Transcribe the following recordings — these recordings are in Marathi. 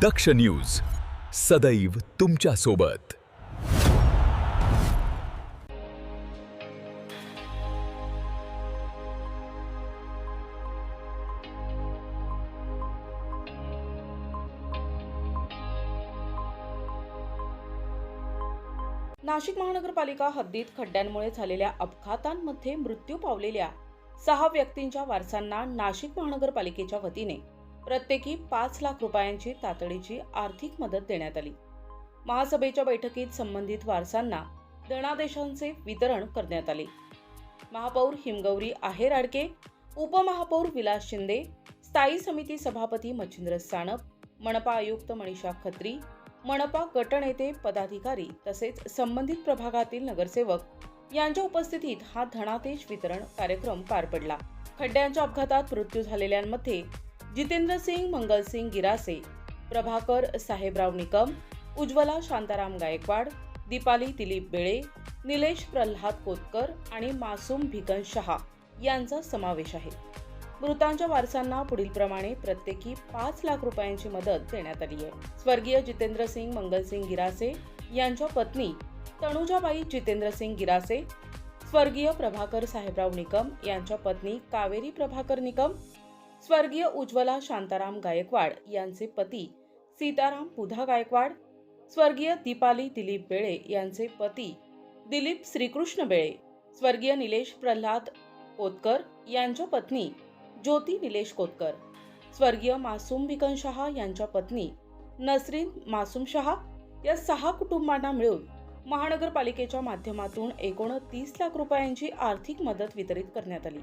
दक्ष न्यूज सदैव तुमच्या सोबत। नाशिक महानगरपालिका हद्दीत खड्ड्यांमुळे झालेल्या अपघातांमध्ये मृत्यू पावलेल्या 6 व्यक्तींच्या वारसांना नाशिक महानगरपालिकेच्या वतीने प्रत्येकी 5 लाख रुपयांची तातडीची आर्थिक मदत देण्यात आली। महासभेच्या बैठकीत संबंधित वारसांना धनादेशांचे वितरण करण्यात आले। महापौर हिमगौरी आहेर-आडके, उपमहापौर विलास शिंदे, स्थायी समिती सभापती मच्छिंद्र सानप, मनपा आयुक्त मनीषा खत्री, मनपा गटनेते पदाधिकारी तसेच संबंधित प्रभागातील नगरसेवक यांच्या उपस्थितीत हा धनादेश वितरण कार्यक्रम पार पडला। खड्ड्यांच्या अपघातात मृत्यू झालेल्यांमध्ये जितेंद्र सिंग मंगलसिंग गिरासे, प्रभाकर साहेबराव निकम, उज्ज्वला शांताराम गायकवाड, दीपाली दिलीप बेळे, निलेश प्रल्हाद कोतकर आणि मासूम भिकन शहा यांचा समावेश आहे। मृतांच्या वारसांना पुढील प्रमाणे प्रत्येकी 5 लाख रुपयांची मदत देण्यात आली आहे। स्वर्गीय जितेंद्र सिंग मंगलसिंग गिरासे यांच्या पत्नी तनुजाबाई जितेंद्र सिंग गिरासे, स्वर्गीय प्रभाकर साहेबराव निकम यांच्या पत्नी कावेरी प्रभाकर निकम, स्वर्गीय उज्ज्वला शांताराम गायकवाड यांचे पती सीताराम पुधा गायकवाड, स्वर्गीय दीपाली दिलीप बेळे यांचे पती दिलीप श्रीकृष्ण बेळे, स्वर्गीय निलेश प्रल्हाद कोतकर यांच्या पत्नी ज्योती निलेश कोतकर, स्वर्गीय मासूम भिकन शहा यांच्या पत्नी नसरीन मासूम शहा या 6 कुटुंबांना मिळून महानगरपालिकेच्या माध्यमातून एकूण 30 लाख रुपयांची आर्थिक मदत वितरित करण्यात आली।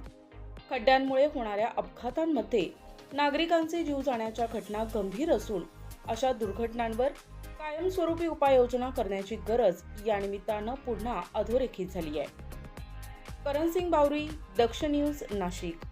खड्ड्यांमुळे होणाऱ्या अपघातांमध्ये नागरिकांचे जीव जाण्याच्या घटना गंभीर असून अशा दुर्घटनांवर कायमस्वरूपी उपाययोजना करण्याची गरज या निमित्तानं पुन्हा अधोरेखित झाली आहे। करण सिंग बावरी, दक्ष न्यूज, नाशिक।